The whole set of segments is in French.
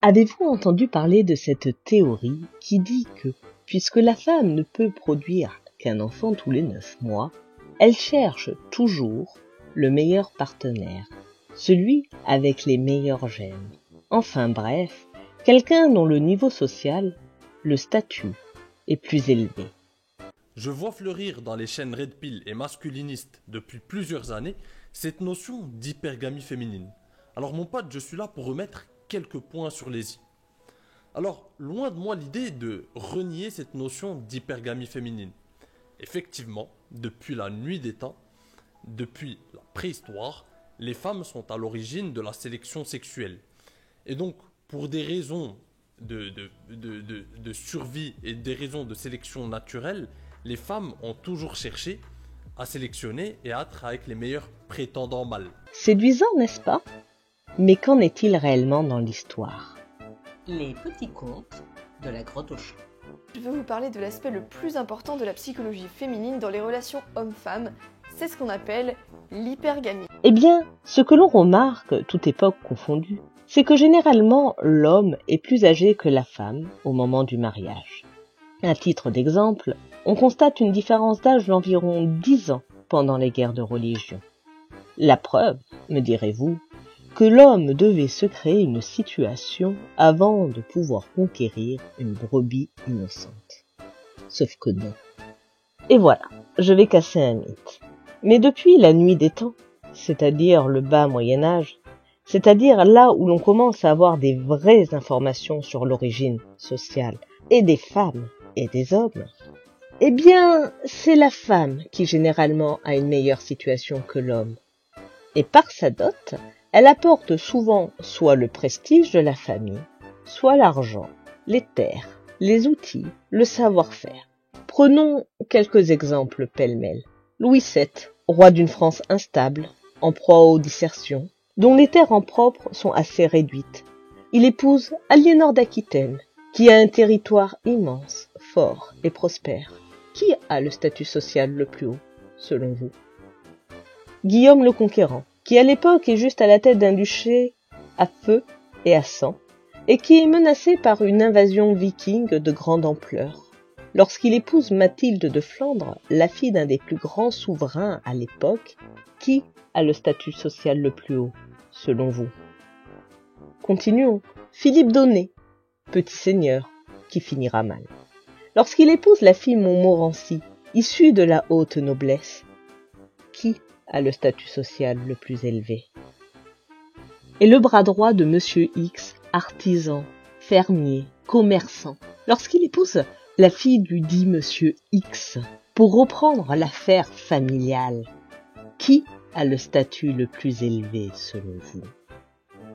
Avez-vous entendu parler de cette théorie qui dit que, puisque la femme ne peut produire qu'un enfant tous les 9 mois, elle cherche toujours le meilleur partenaire, celui avec les meilleurs gènes. Enfin bref, quelqu'un dont le niveau social, le statut, est plus élevé. Je vois fleurir dans les chaînes red pill et masculinistes depuis plusieurs années cette notion d'hypergamie féminine. Alors mon pote, je suis là pour remettre quelques points sur les i. Alors, loin de moi l'idée de renier cette notion d'hypergamie féminine. Effectivement, depuis la nuit des temps, depuis la préhistoire, les femmes sont à l'origine de la sélection sexuelle. Et donc, pour des raisons de survie et des raisons de sélection naturelle, les femmes ont toujours cherché à sélectionner et à être avec les meilleurs prétendants mâles. Séduisant, n'est-ce pas? Mais qu'en est-il réellement dans l'histoire? Les petits contes de la grotte au chat. Je veux vous parler de l'aspect le plus important de la psychologie féminine dans les relations hommes-femmes. C'est ce qu'on appelle l'hypergamie. Eh bien, ce que l'on remarque, toute époque confondue, c'est que généralement l'homme est plus âgé que la femme au moment du mariage. À titre d'exemple, on constate une différence d'âge d'environ 10 ans pendant les guerres de religion. La preuve, me direz-vous, que l'homme devait se créer une situation avant de pouvoir conquérir une brebis innocente. Sauf que non. Et voilà, je vais casser un mythe. Mais depuis la nuit des temps, c'est-à-dire le bas Moyen-Âge, c'est-à-dire là où l'on commence à avoir des vraies informations sur l'origine sociale et des femmes et des hommes, eh bien, c'est la femme qui généralement a une meilleure situation que l'homme. Et par sa dot, elle apporte souvent soit le prestige de la famille, soit l'argent, les terres, les outils, le savoir-faire. Prenons quelques exemples pêle-mêle. Louis VII, roi d'une France instable, en proie aux dissertions, dont les terres en propre sont assez réduites. Il épouse Aliénor d'Aquitaine, qui a un territoire immense, fort et prospère. Qui a le statut social le plus haut, selon vous? Guillaume le Conquérant, qui à l'époque est juste à la tête d'un duché à feu et à sang, et qui est menacé par une invasion viking de grande ampleur. Lorsqu'il épouse Mathilde de Flandre, la fille d'un des plus grands souverains à l'époque, qui a le statut social le plus haut, selon vous? Continuons. Philippe d'Aunay, petit seigneur, qui finira mal. Lorsqu'il épouse la fille Montmorency, issue de la haute noblesse, qui a le statut social le plus élevé? Et le bras droit de Monsieur X, artisan, fermier, commerçant, lorsqu'il épouse la fille du dit Monsieur X, pour reprendre l'affaire familiale, qui a le statut le plus élevé selon vous?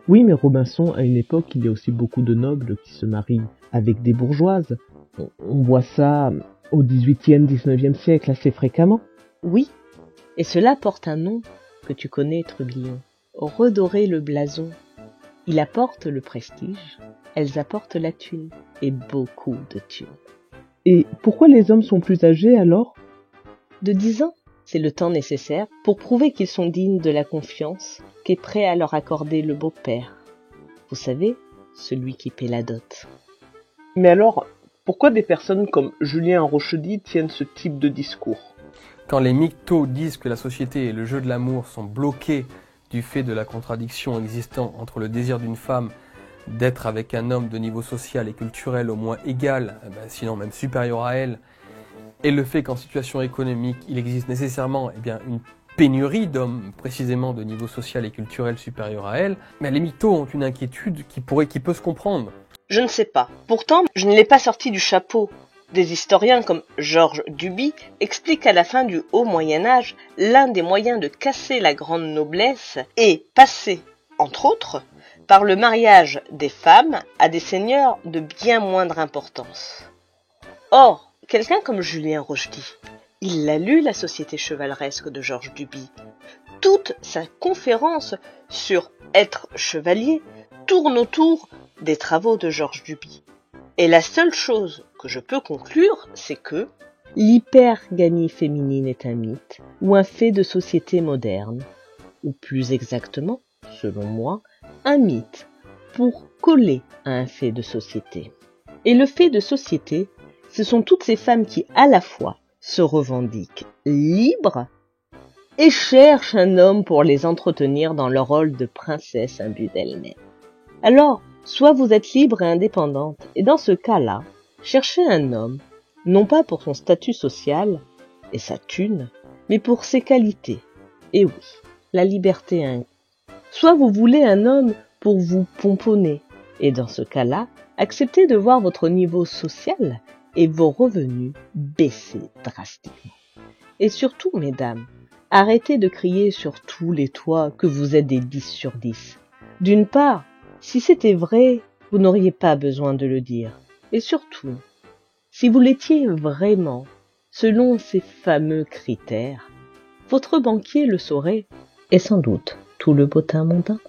Oui, mais Robinson, à une époque, il y a aussi beaucoup de nobles qui se marient avec des bourgeoises. On voit ça au XVIIIe, XIXe siècle assez fréquemment. Oui, et cela porte un nom que tu connais, Trublion. Redorer le blason. Il apporte le prestige, elles apportent la thune, et beaucoup de thunes. Et pourquoi les hommes sont plus âgés alors? De 10 ans, c'est le temps nécessaire pour prouver qu'ils sont dignes de la confiance qu'est prêt à leur accorder le beau-père. Vous savez, celui qui paie la dot. Mais alors, pourquoi des personnes comme Julien Rochedy tiennent ce type de discours? Quand les mythos disent que la société et le jeu de l'amour sont bloqués du fait de la contradiction existant entre le désir d'une femme d'être avec un homme de niveau social et culturel au moins égal, sinon même supérieur à elle, et le fait qu'en situation économique, il existe nécessairement une pénurie d'hommes précisément de niveau social et culturel supérieur à elle, mais les mythos ont une inquiétude qui peut se comprendre. Je ne sais pas. Pourtant, je ne l'ai pas sorti du chapeau. Des historiens comme Georges Duby expliquent qu'à la fin du Haut Moyen-Âge, l'un des moyens de casser la grande noblesse est passé, entre autres, par le mariage des femmes à des seigneurs de bien moindre importance. Or, quelqu'un comme Julien Rochedy, il l'a lu, La Société chevaleresque de Georges Duby. Toute sa conférence sur être chevalier tourne autour des travaux de Georges Duby. Et la seule chose que je peux conclure, c'est que l'hypergamie féminine est un mythe ou un fait de société moderne, ou plus exactement, selon moi, un mythe pour coller à un fait de société. Et le fait de société, ce sont toutes ces femmes qui, à la fois, se revendiquent libres et cherchent un homme pour les entretenir dans leur rôle de princesse imbue d'elle-même. Alors, soit vous êtes libre et indépendante, et dans ce cas-là, cherchez un homme, non pas pour son statut social et sa thune, mais pour ses qualités. Et oui, la liberté inclut. Soit vous voulez un homme pour vous pomponner, et dans ce cas-là, acceptez de voir votre niveau social et vos revenus baisser drastiquement. Et surtout, mesdames, arrêtez de crier sur tous les toits que vous êtes des 10 sur 10. D'une part, si c'était vrai, vous n'auriez pas besoin de le dire. Et surtout, si vous l'étiez vraiment, selon ces fameux critères, votre banquier le saurait, et sans doute tout le bottin mondain.